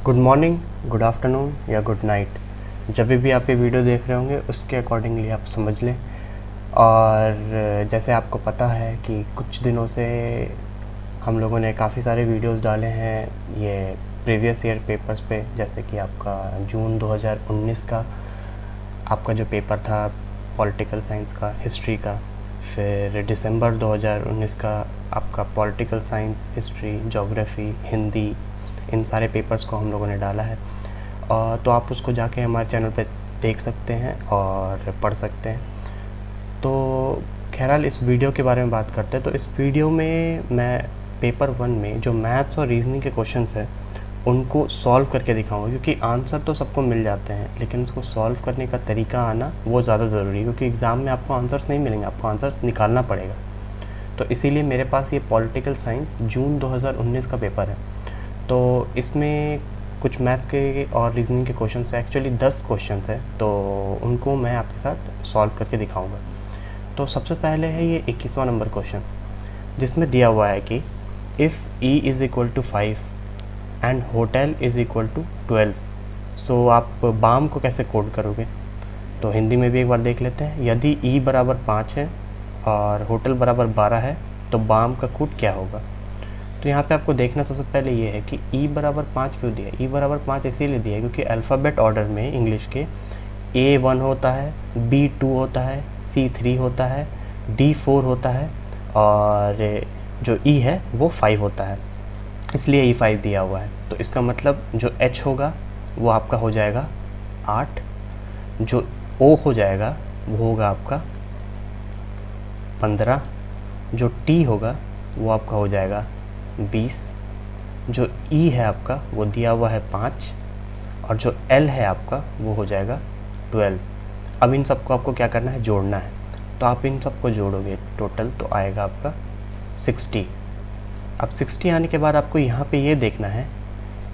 Good morning, good afternoon या good night, जब भी आप ये वीडियो देख रहे होंगे उसके अकॉर्डिंगली आप समझ लें। और जैसे आपको पता है कि कुछ दिनों से हम लोगों ने काफ़ी सारे वीडियोस डाले हैं ये प्रीवियस ईयर पेपर्स पे, जैसे कि आपका जून 2019 का आपका जो पेपर था पॉलिटिकल साइंस का, हिस्ट्री का, फिर दिसंबर 2019 का आपका political science, history, geography, Hindi, इन सारे पेपर्स को हम लोगों ने डाला है। और तो आप उसको जाके हमारे चैनल पे देख सकते हैं और पढ़ सकते हैं। तो खैरहाल इस वीडियो के बारे में बात करते हैं। तो इस वीडियो में मैं पेपर 1 में जो मैथ्स और रीजनिंग के क्वेश्चंस हैं उनको सॉल्व करके दिखाऊंगा, क्योंकि आंसर तो सबको मिल जाते हैं लेकिन उसको सॉल्व करने का तरीका आना वो ज़्यादा ज़रूरी है, क्योंकि एग्ज़ाम में आपको आंसर्स नहीं मिलेंगे, आपको आंसर्स निकालना पड़ेगा। तो इसीलिए मेरे पास ये पॉलिटिकल साइंस जून 2019 का पेपर है। तो इसमें कुछ मैथ्स के और रीजनिंग के क्वेश्चंस हैं, एक्चुअली 10 क्वेश्चंस हैं, तो उनको मैं आपके साथ सॉल्व करके दिखाऊंगा। तो सबसे पहले है ये 21वां नंबर क्वेश्चन, जिसमें दिया हुआ है कि if E is equal to 5 and hotel is equal to 12, so आप बाम को कैसे कोड करोगे। तो हिंदी में भी एक बार देख लेते हैं। यदि ई बराबर 5 है और होटल बराबर 12 है तो बाम का कोड क्या होगा। तो यहाँ पे आपको देखना सबसे पहले ये है कि ई बराबर 5 क्यों दिया है। ई बराबर 5 इसीलिए दिया है क्योंकि अल्फ़ाबेट ऑर्डर में इंग्लिश के A1 होता है, B2 होता है, C3 होता है, D4 होता है और जो E है वो 5 होता है, इसलिए E5 दिया हुआ है। तो इसका मतलब जो H होगा वो आपका हो जाएगा 8, जो O हो जाएगा वो होगा आपका 15, जो T होगा वो आपका हो जाएगा 20, जो E है आपका वो दिया हुआ है 5 और जो L है आपका वो हो जाएगा 12। अब इन सबको आपको क्या करना है, जोड़ना है। तो आप इन सबको जोड़ोगे टोटल तो आएगा आपका 60। अब 60 आने के बाद आपको यहाँ पे ये देखना है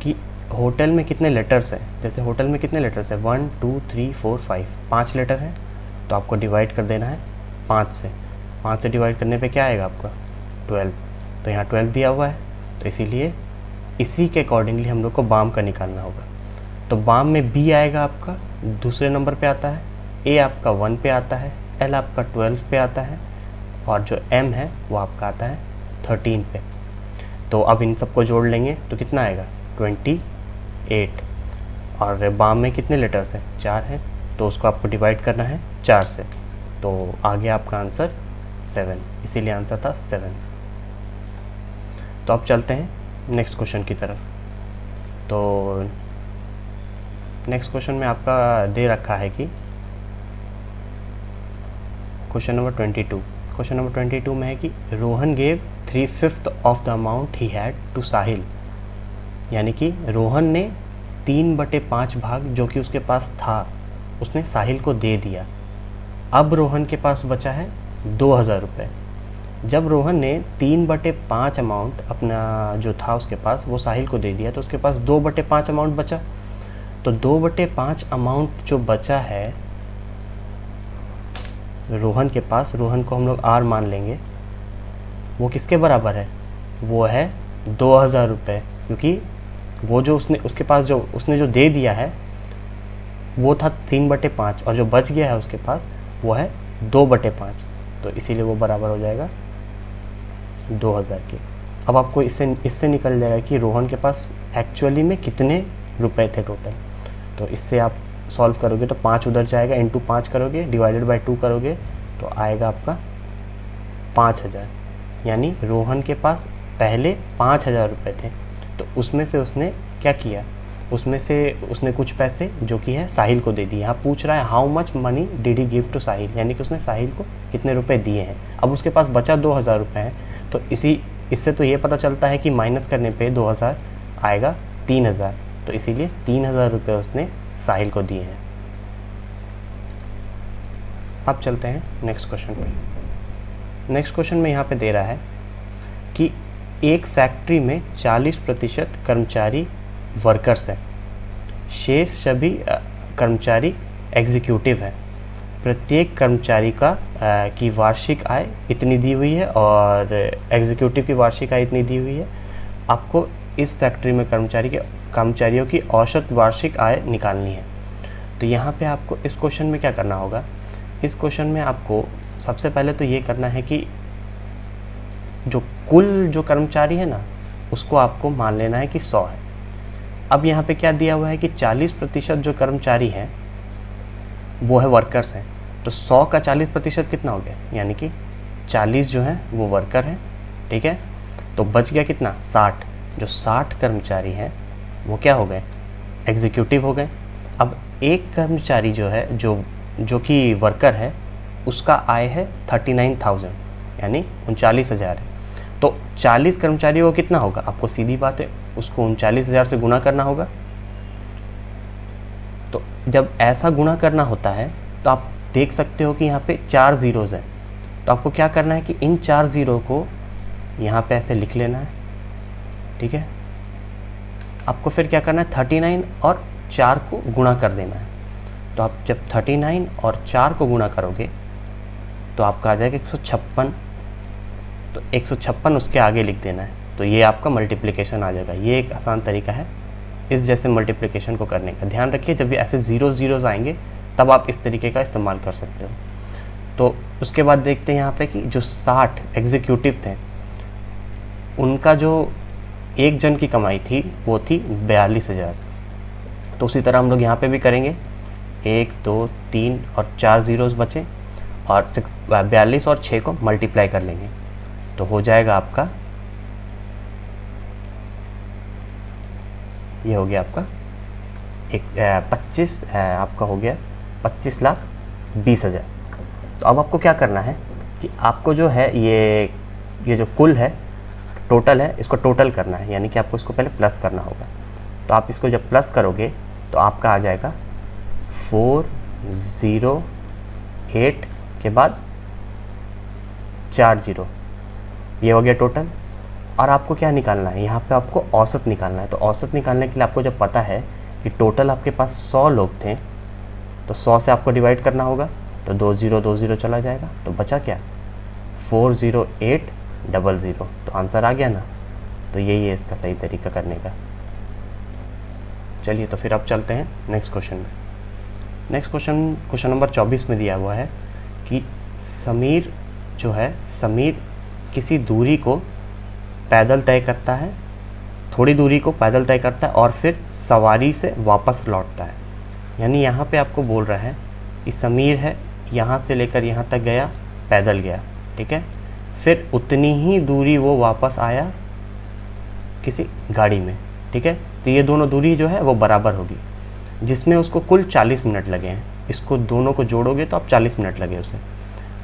कि होटल में कितने लेटर्स हैं। जैसे होटल में कितने लेटर्स हैं, 1 2 3 4 5, 5 लेटर हैं। तो आपको डिवाइड कर देना है 5 से। 5 से डिवाइड करने पे क्या आएगा आपका 12। तो यहाँ 12 दिया हुआ है, तो इसीलिए इसी के अकॉर्डिंगली हम लोग को बाम का निकालना होगा। तो बाम में बी आएगा आपका दूसरे नंबर पे आता है, ए आपका 1 पे आता है, एल आपका 12 पे आता है और जो एम है वो आपका आता है 13 पे। तो अब इन सबको जोड़ लेंगे तो कितना आएगा 28। और बाम में कितने लेटर्स हैं, 4 हैं, तो उसको आपको डिवाइड करना है 4 से। तो आगे आपका आंसर 7, इसीलिए आंसर था 7। तो अब चलते हैं नेक्स्ट क्वेश्चन की तरफ। तो नेक्स्ट क्वेश्चन में आपका दे रखा है कि क्वेश्चन नंबर 22। क्वेश्चन नंबर 22 में है कि Rohan gave 3/5 of the amount he had to Sahil, यानी कि रोहन ने 3/5 भाग जो कि उसके पास था उसने साहिल को दे दिया। अब रोहन के पास बचा है 2000 रुपये। जब रोहन ने 3/5 अमाउंट अपना जो था उसके पास वो साहिल को दे दिया तो उसके पास 2/5 अमाउंट बचा। तो 2/5 अमाउंट जो बचा है रोहन के पास, रोहन को हम लोग आर मान लेंगे, वो किसके बराबर है, वो है 2000 रुपये, क्योंकि वो जो उसके पास जो उसने जो दे दिया है वो था 3/5 और जो बच गया है उसके पास वो है 2/5, तो इसीलिए वो बराबर हो जाएगा 2000 के। अब आपको इससे निकल जाएगा कि रोहन के पास एक्चुअली में कितने रुपए थे टोटल। तो इससे आप सॉल्व करोगे तो 5 उधर जाएगा, इंटू 5 करोगे, डिवाइडेड बाय 2 करोगे तो आएगा आपका 5000। यानी रोहन के पास पहले 5000 रुपये थे, तो उसमें से उसने क्या किया, उसमें से उसने कुछ पैसे जो कि है साहिल को दे दिए। यहाँ पूछ रहा है how much money did he give to Sahil, यानी कि उसने साहिल को कितने रुपए दिए हैं। अब उसके पास बचा 2000 रुपये है, तो इससे तो ये पता चलता है कि माइनस करने पे 2000 आएगा 3000, तो इसीलिए 3000 रुपये उसने साहिल को दिए हैं। अब चलते हैं नेक्स्ट क्वेश्चन पे। नेक्स्ट क्वेश्चन में यहाँ पे दे रहा है कि एक फैक्ट्री में 40% कर्मचारी वर्कर्स हैं, शेष सभी कर्मचारी एग्जीक्यूटिव हैं। प्रत्येक कर्मचारी का की वार्षिक आय इतनी दी हुई है और एग्जीक्यूटिव की वार्षिक आय इतनी दी हुई है। आपको इस फैक्ट्री में कर्मचारी के कर्मचारियों की औसत वार्षिक आय निकालनी है। तो यहाँ पे आपको इस क्वेश्चन में क्या करना होगा, इस क्वेश्चन में आपको सबसे पहले तो ये करना है कि जो कुल जो कर्मचारी है ना, उसको आपको मान लेना है कि 100 है। अब यहाँ पे क्या दिया हुआ है कि 40% जो कर्मचारी हैं वो है वर्कर्स हैं। तो 100 का 40% कितना हो गया, यानी कि 40 जो हैं वो वर्कर हैं, ठीक है। तो बच गया कितना, 60। जो 60 कर्मचारी हैं वो क्या हो गए, एग्जीक्यूटिव हो गए। अब एक कर्मचारी जो है जो कि वर्कर है, उसका आय है 39,000 यानी 39,000 है। तो 40 कर्मचारियों को कितना होगा, आपको सीधी बात है उसको 39,000 से गुना करना होगा। तो जब ऐसा गुणा करना होता है तो आप देख सकते हो कि यहाँ पे 4 ज़ीरोज़ हैं। तो आपको क्या करना है कि इन 4 ज़ीरो को यहाँ पे ऐसे लिख लेना है, ठीक है। आपको फिर क्या करना है, 39 और 4 को गुणा कर देना है। तो आप जब 39 और 4 को गुणा करोगे तो आपका आ जाएगा 156। तो 156 उसके आगे लिख देना है, तो ये आपका मल्टीप्लिकेशन आ जाएगा। ये एक आसान तरीका है इस जैसे मल्टीप्लिकेशन को करने का। ध्यान रखिए जब भी ऐसे ज़ीरोज़ आएंगे तब आप इस तरीके का इस्तेमाल कर सकते हो। तो उसके बाद देखते हैं यहाँ पे कि जो 60 एग्जीक्यूटिव थे उनका जो एक जन की कमाई थी वो थी 42,000। तो उसी तरह हम लोग यहाँ पे भी करेंगे, 1 2 3 और 4 ज़ीरोज़ बचे और 42 और 6 को मल्टीप्लाई कर लेंगे तो हो जाएगा आपका, ये हो गया आपका 25 आपका हो गया 25,20,000। तो अब आपको क्या करना है कि आपको जो है ये जो कुल है टोटल है, इसको टोटल करना है, यानी कि आपको इसको पहले प्लस करना होगा। तो आप इसको जब प्लस करोगे तो आपका आ जाएगा 408 के बाद 4 ज़ीरो, ये हो गया टोटल। और आपको क्या निकालना है, यहाँ पे आपको औसत निकालना है। तो औसत निकालने के लिए आपको जब पता है कि टोटल आपके पास 100 लोग थे तो 100 से आपको डिवाइड करना होगा, तो 2 ज़ीरो चला जाएगा, तो बचा क्या 40800। तो आंसर आ गया ना। तो यही है इसका सही तरीका करने का। चलिए तो फिर अब चलते हैं नेक्स्ट क्वेश्चन में। नेक्स्ट क्वेश्चन नंबर 24 में दिया हुआ है कि समीर जो है, समीर किसी दूरी को पैदल तय करता है, थोड़ी दूरी को पैदल तय करता है और फिर सवारी से वापस लौटता है। यानी यहाँ पे आपको बोल रहा है कि समीर है, यहाँ से लेकर यहाँ तक गया, पैदल गया, ठीक है। फिर उतनी ही दूरी वो वापस आया किसी गाड़ी में, ठीक है। तो ये दोनों दूरी जो है वो बराबर होगी, जिसमें उसको कुल 40 मिनट लगे हैं। इसको दोनों को जोड़ोगे तो अब 40 मिनट लगे उसे।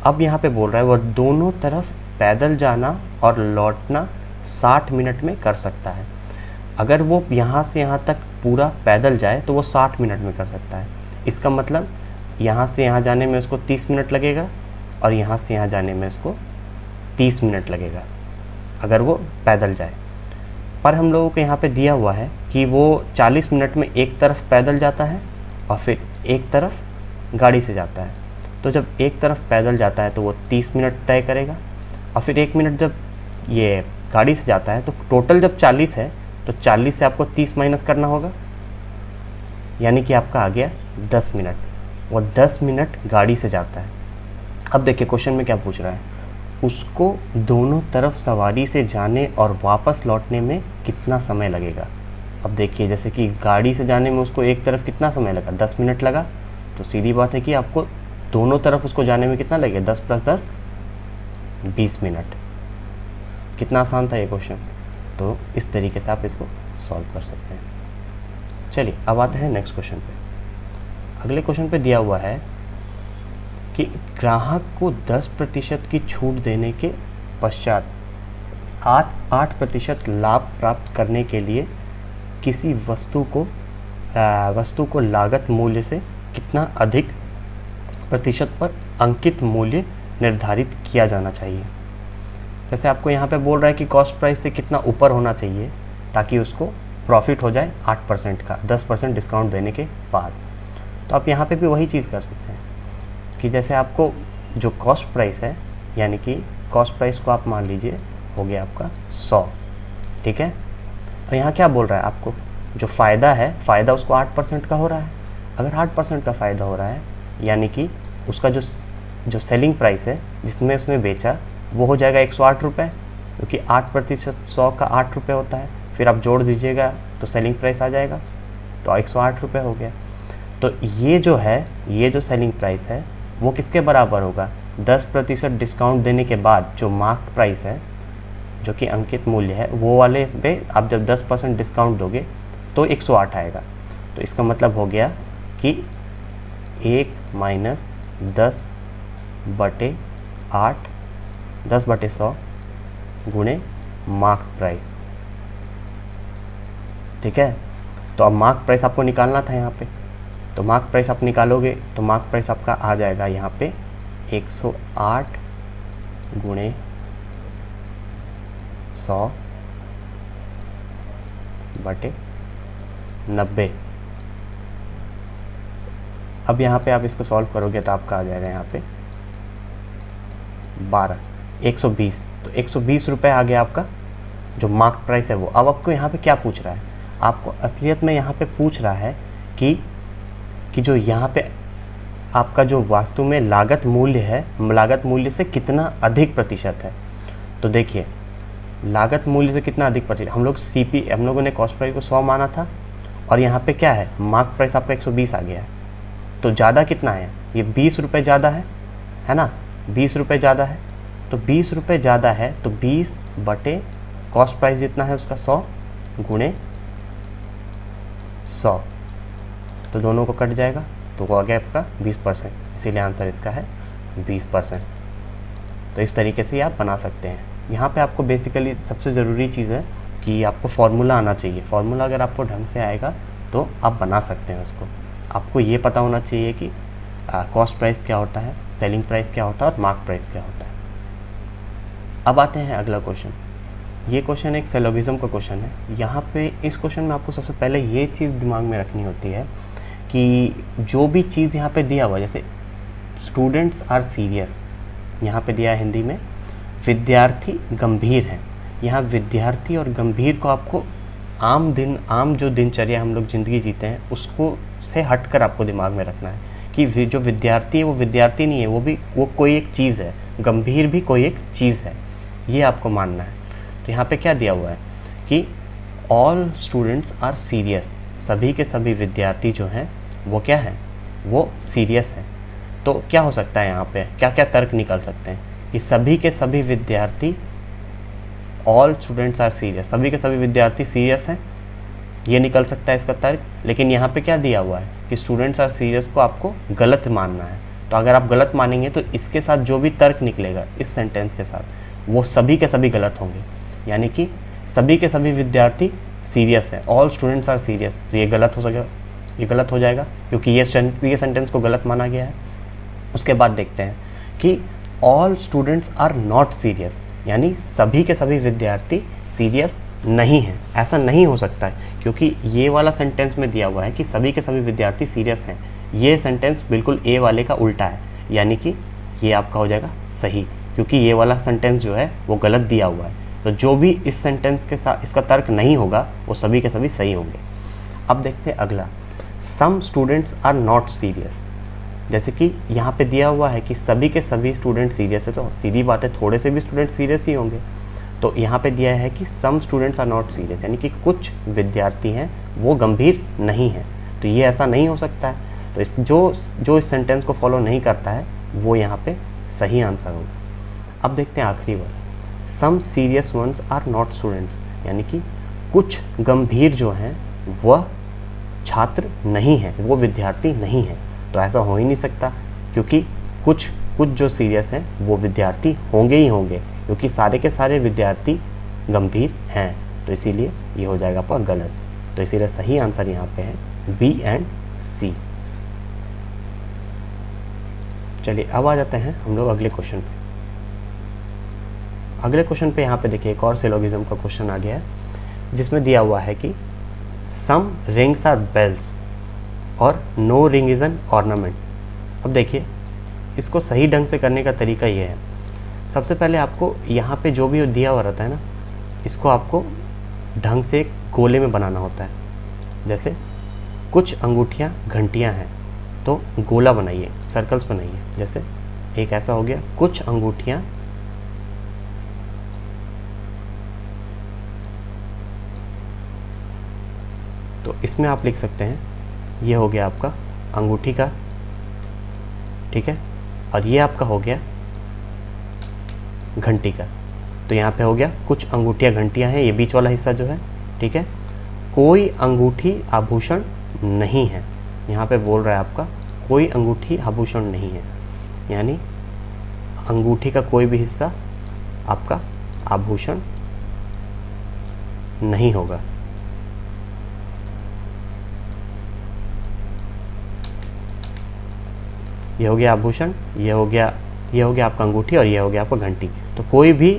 अब यहाँ पे बोल रहा है वह दोनों तरफ पैदल जाना और लौटना 60 मिनट में कर सकता है। अगर वो यहाँ से यहाँ तक पूरा पैदल जाए तो वो 60 मिनट में कर सकता है। इसका मतलब यहाँ से यहाँ जाने में उसको 30 मिनट लगेगा और यहाँ से यहाँ जाने में उसको 30 मिनट लगेगा अगर वो पैदल जाए। पर हम लोगों को यहाँ पे दिया हुआ है कि वो 40 मिनट में एक तरफ पैदल जाता है और फिर एक तरफ गाड़ी से जाता है। तो जब एक तरफ पैदल जाता है तो वो 30 मिनट तय करेगा और फिर 1 मिनट जब ये गाड़ी से जाता है तो टोटल जब 40 है तो 40 से आपको 30 माइनस करना होगा, यानी कि आपका आ गया 10 मिनट। वो 10 मिनट गाड़ी से जाता है। अब देखिए क्वेश्चन में क्या पूछ रहा है, उसको दोनों तरफ सवारी से जाने और वापस लौटने में कितना समय लगेगा। अब देखिए जैसे कि गाड़ी से जाने में उसको एक तरफ कितना समय लगा, 10 मिनट लगा। तो सीधी बात है कि आपको दोनों तरफ उसको जाने में कितना लगेगा, 10 + 10 20 मिनट। कितना आसान था ये क्वेश्चन। तो इस तरीके से आप इसको सॉल्व कर सकते हैं। चलिए अब आते हैं नेक्स्ट क्वेश्चन पे। अगले क्वेश्चन पे दिया हुआ है कि ग्राहक को 10% की छूट देने के पश्चात 8% लाभ प्राप्त करने के लिए किसी वस्तु को लागत मूल्य से कितना अधिक प्रतिशत पर अंकित मूल्य निर्धारित किया जाना चाहिए। जैसे आपको यहाँ पे बोल रहा है कि कॉस्ट प्राइस से कितना ऊपर होना चाहिए ताकि उसको प्रॉफिट हो जाए 8% का, 10% डिस्काउंट देने के बाद। तो आप यहाँ पे भी वही चीज़ कर सकते हैं कि जैसे आपको जो कॉस्ट प्राइस है, यानी कि कॉस्ट प्राइस को आप मान लीजिए हो गया आपका 100, ठीक है। और यहाँ क्या बोल रहा है आपको जो फ़ायदा है, फ़ायदा उसको 8% का हो रहा है। अगर 8% का फ़ायदा हो रहा है यानी कि उसका जो सेलिंग प्राइस है जिसमें उसने बेचा वो हो जाएगा 108 रुपये, क्योंकि 8% 100 का 8 रुपये होता है। फिर आप जोड़ दीजिएगा तो सेलिंग प्राइस आ जाएगा, तो 108 रुपये हो गया। तो ये जो है, ये जो सेलिंग प्राइस है वो किसके बराबर होगा? 10% डिस्काउंट देने के बाद जो मार्क प्राइस है, जो कि अंकित मूल्य है, वो वाले पे आप जब 10% डिस्काउंट दोगे तो 108 आएगा। तो इसका मतलब हो गया कि 1 माइनस 10/8, 10/100 गुणे मार्क प्राइस। ठीक है, तो अब मार्क प्राइस आपको निकालना था यहाँ पे, तो मार्क प्राइस आप निकालोगे तो मार्क प्राइस आपका आ जाएगा यहाँ पे 108 गुणे 100/90। अब यहाँ पे आप इसको सॉल्व करोगे तो आपका आ जाएगा यहाँ पे 120। तो 120 रुपये आ गया आपका जो मार्क प्राइस है वो। अब आपको यहाँ पे क्या पूछ रहा है? आपको असलियत में यहाँ पे पूछ रहा है कि जो यहाँ पे आपका जो वास्तु में लागत मूल्य है, लागत मूल्य से कितना अधिक प्रतिशत है। तो देखिए, लागत मूल्य से कितना अधिक प्रतिशत, हम लोगों ने कॉस्ट प्राइस को 100 माना था और यहाँ पे क्या है, मार्क प्राइस आपका 120 आ गया है। तो ज़्यादा कितना है? ये 20 रुपये ज़्यादा है ना, 20 रुपये ज़्यादा है। तो 20 रुपये ज़्यादा है तो 20 बटे कॉस्ट प्राइस जितना है उसका 100 गुणे 100, तो दोनों को कट जाएगा तो वो आ गया आपका 20%। इसीलिए आंसर इसका है 20%। तो इस तरीके से आप बना सकते हैं। यहाँ पे आपको बेसिकली सबसे ज़रूरी चीज़ है कि आपको फार्मूला आना चाहिए। फार्मूला अगर आपको ढंग से आएगा तो आप बना सकते हैं उसको। आपको ये पता होना चाहिए कि कॉस्ट प्राइस क्या होता है, सेलिंग प्राइस क्या होता है और मार्क प्राइस क्या होता है। अब आते हैं अगला क्वेश्चन। ये क्वेश्चन एक सिलोगिज्म का क्वेश्चन है। यहाँ पे इस क्वेश्चन में आपको सबसे पहले ये चीज़ दिमाग में रखनी होती है कि जो भी चीज़ यहाँ पे दिया हुआ, जैसे स्टूडेंट्स आर सीरियस, यहाँ पे दिया है हिंदी में विद्यार्थी गंभीर हैं। यहाँ विद्यार्थी और गंभीर को आपको आम जो दिनचर्या हम लोग ज़िंदगी जीते हैं उसको से हटकर आपको दिमाग में रखना है कि जो विद्यार्थी है वो विद्यार्थी नहीं है, वो कोई एक चीज़ है, गंभीर भी कोई एक चीज़ है, ये आपको मानना है। तो यहाँ पे क्या दिया हुआ है कि ऑल स्टूडेंट्स आर सीरियस, सभी के सभी विद्यार्थी जो हैं वो क्या हैं, वो सीरियस हैं। तो क्या हो सकता है यहाँ पे, क्या क्या तर्क निकल सकते हैं कि सभी के सभी विद्यार्थी, ऑल स्टूडेंट्स आर सीरियस, सभी के सभी विद्यार्थी सीरियस हैं, ये निकल सकता है इसका तर्क। लेकिन यहाँ पे क्या दिया हुआ है कि स्टूडेंट्स आर सीरियस को आपको गलत मानना है। तो अगर आप गलत मानेंगे तो इसके साथ जो भी तर्क निकलेगा इस सेंटेंस के साथ, वो सभी के सभी गलत होंगे। यानी कि सभी के सभी विद्यार्थी सीरियस है, ऑल स्टूडेंट्स आर सीरियस, तो ये गलत हो जाएगा क्योंकि ये सेंटेंस को गलत माना गया है। उसके बाद देखते हैं कि all students are not serious, यानी सभी के सभी विद्यार्थी सीरियस नहीं हैं। ऐसा नहीं हो सकता है क्योंकि ये वाला सेंटेंस में दिया हुआ है कि सभी के सभी विद्यार्थी सीरियस हैं। ये सेंटेंस बिल्कुल ए वाले का उल्टा है, यानी कि ये आपका हो जाएगा सही, क्योंकि ये वाला सेंटेंस जो है वो गलत दिया हुआ है। तो जो भी इस सेंटेंस के साथ इसका तर्क नहीं होगा वो सभी के सभी सही होंगे। अब देखते हैं अगला, some students are not serious. जैसे कि यहाँ पे दिया हुआ है कि सभी के सभी स्टूडेंट सीरियस है, तो सीधी बात है थोड़े से भी स्टूडेंट सीरियस ही होंगे। तो यहाँ पे दिया है कि some students are not serious, यानी कि कुछ विद्यार्थी हैं वो गंभीर नहीं हैं। तो ये ऐसा नहीं हो सकता है। तो जो इस सेंटेंस को फॉलो नहीं करता है वो यहाँ पे सही आंसर होगा। अब देखते हैं आखिरी वाला, some serious ones are not students, यानी कि कुछ गंभीर जो हैं वह छात्र नहीं हैं, वो विद्यार्थी नहीं हैं। तो ऐसा हो ही नहीं सकता क्योंकि कुछ जो सीरियस हैं वो विद्यार्थी होंगे ही होंगे, क्योंकि सारे के सारे विद्यार्थी गंभीर हैं। तो इसीलिए ये हो जाएगा आपका गलत। तो इसीलिए सही आंसर यहाँ पे है बी एंड सी। चलिए अब आ जाते हैं हम लोग अगले क्वेश्चन पे। अगले क्वेश्चन पे यहाँ पे देखिए एक और सिलोगिज्म का क्वेश्चन आ गया है जिसमें दिया हुआ है कि सम रिंग्स आर बेल्स और no ring is an ornament. अब देखिए इसको सही ढंग से करने का तरीका ये है, सबसे पहले आपको यहाँ पे जो भी दिया हुआ रहता है ना, इसको आपको ढंग से एक गोले में बनाना होता है। जैसे कुछ अंगूठियाँ घंटियाँ हैं, तो गोला बनाइए, सर्कल्स बनाइए। जैसे एक ऐसा हो गया, कुछ अंगूठियाँ तो इसमें आप लिख सकते हैं, ये हो गया आपका अंगूठी का, ठीक है, और ये आपका हो गया घंटी का। तो यहाँ पे हो गया कुछ अंगूठियाँ घंटियाँ हैं, ये बीच वाला हिस्सा जो है, ठीक है। कोई अंगूठी आभूषण नहीं है, यहाँ पे बोल रहा है आपका कोई अंगूठी आभूषण नहीं है, यानी अंगूठी का कोई भी हिस्सा आपका आभूषण नहीं होगा। ये हो गया आभूषण, ये हो गया आपका अंगूठी, और ये हो गया आपका घंटी। तो कोई भी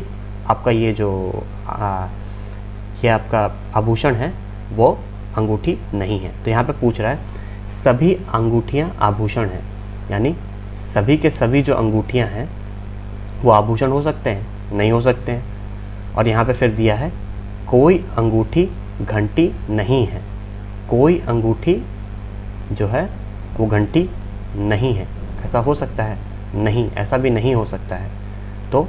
आपका ये जो ये आपका आभूषण है वो अंगूठी नहीं है। तो यहाँ पे पूछ रहा है सभी अंगूठियाँ आभूषण हैं, यानी सभी के सभी जो अंगूठियाँ हैं वो आभूषण हो सकते हैं, नहीं हो सकते हैं। और यहाँ पे फिर दिया है कोई अंगूठी घंटी नहीं है, कोई अंगूठी जो है वो घंटी नहीं है। ऐसा हो सकता है? नहीं, ऐसा भी नहीं हो सकता है। तो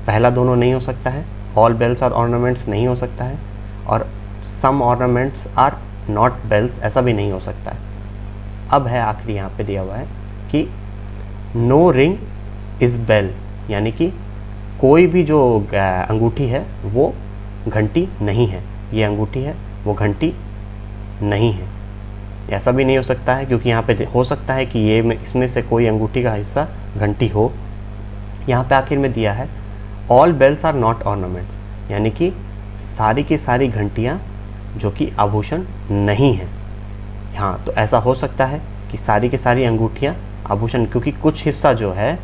पहला दोनों नहीं हो सकता है, ऑल बेल्स आर ऑर्नामेंट्स नहीं हो सकता है, और सम ऑर्नामेंट्स आर नॉट बेल्स ऐसा भी नहीं हो सकता है। अब है आखिरी यहाँ पे दिया हुआ है कि नो रिंग इज़ बेल, यानी कि कोई भी जो अंगूठी है वो घंटी नहीं है। ये अंगूठी है वो घंटी नहीं है। ऐसा भी नहीं हो सकता है, क्योंकि यहाँ पे हो सकता है कि ये इसमें से कोई अंगूठी का हिस्सा घंटी हो। यहाँ पे आखिर में दिया है all bells are not ornaments, यानी कि सारी की सारी घंटियाँ जो कि आभूषण नहीं हैं। हाँ, तो ऐसा हो सकता है कि सारी की सारी अंगूठियाँ आभूषण, क्योंकि कुछ हिस्सा जो है,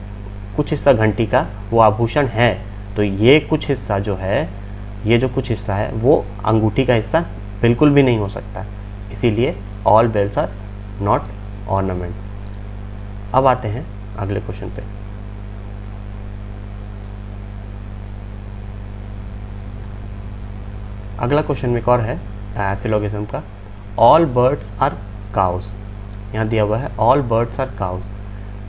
कुछ हिस्सा घंटी का वो आभूषण है, तो ये कुछ हिस्सा जो है, ये जो कुछ हिस्सा है वो अंगूठी का हिस्सा बिल्कुल भी नहीं हो सकता। इसीलिए all bells are not ornaments. अब आते हैं अगले क्वेश्चन पे। अगला क्वेश्चन एक और है सिलोगिज्म का, ऑल बर्ड्स आर काउज। यहाँ दिया हुआ है ऑल बर्ड्स आर काउज,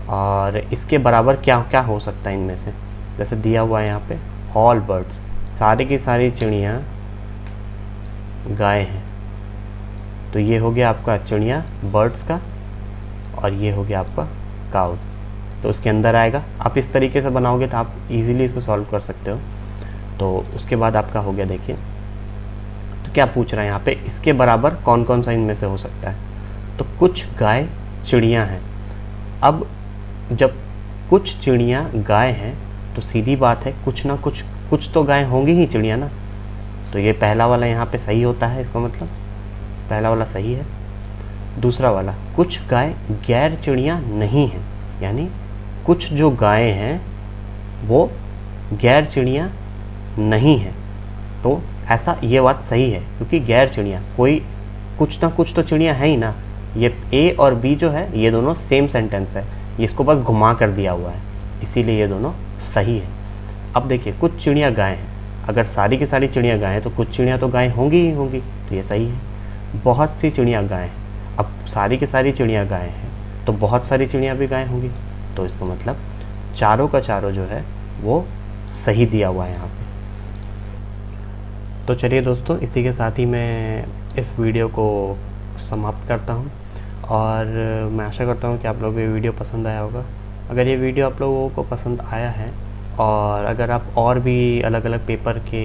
और इसके बराबर क्या क्या हो सकता है इनमें से। जैसे दिया हुआ है यहाँ पे ऑल बर्ड्स, सारी की सारी चिड़ियाँ गाय हैं, तो ये हो गया आपका चिड़िया बर्ड्स का, और ये हो गया आपका काउज। तो उसके अंदर आएगा, आप इस तरीके से बनाओगे तो आप इजीली इसको सॉल्व कर सकते हो। तो उसके बाद आपका हो गया, देखिए तो क्या पूछ रहा है यहाँ पे, इसके बराबर कौन कौन सा इनमें से हो सकता है। तो कुछ गाय चिड़ियाँ हैं। अब जब कुछ चिड़ियाँ गाय हैं तो सीधी बात है कुछ तो गाय होंगी ही चिड़ियाँ ना। तो ये पहला वाला यहाँ पे सही होता है, इसका मतलब पहला वाला सही है। दूसरा वाला कुछ गाय गैर चिड़ियाँ नहीं हैं, यानी कुछ जो गायें हैं वो गैर चिड़ियाँ नहीं हैं। तो ऐसा ये बात सही है, क्योंकि गैर चिड़ियाँ कोई कुछ ना कुछ तो चिड़ियाँ हैं ही ना। ये ए और बी जो है ये दोनों सेम सेंटेंस है, ये इसको बस घुमा कर दिया हुआ है, इसीलिए ये दोनों सही है। अब देखिए कुछ चिड़ियाँ गाय हैं, अगर सारी की सारी चिड़ियाँ गाय हैं तो कुछ चिड़ियाँ तो गाय होंगी ही होंगी, तो ये सही है। बहुत सी चिड़ियाँ गाय हैं, अब सारी की सारी चिड़ियाँ गाय हैं तो बहुत सारी चिड़ियाँ भी गाय होंगी, तो इसका मतलब चारों का चारों जो है वो सही दिया हुआ है यहाँ पे। तो चलिए दोस्तों, इसी के साथ ही मैं इस वीडियो को समाप्त करता हूँ, और मैं आशा करता हूँ कि आप लोगों को ये वीडियो पसंद आया होगा। अगर ये वीडियो आप लोगों को पसंद आया है, और अगर आप और भी अलग अलग पेपर के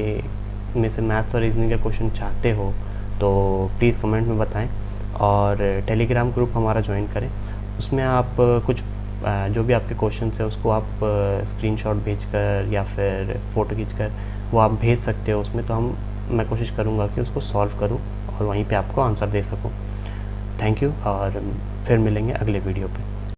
में से मैथ्स और रीजनिंग के क्वेश्चन चाहते हो तो प्लीज़ कमेंट में बताएं, और टेलीग्राम ग्रुप हमारा ज्वाइन करें। उसमें आप कुछ जो भी आपके क्वेश्चन है उसको आप स्क्रीनशॉट भेजकर या फिर फ़ोटो खींचकर वो आप भेज सकते हो उसमें, तो मैं कोशिश करूँगा कि उसको सॉल्व करूँ और वहीं पे आपको आंसर दे सकूँ। थैंक यू, और फिर मिलेंगे अगले वीडियो पे।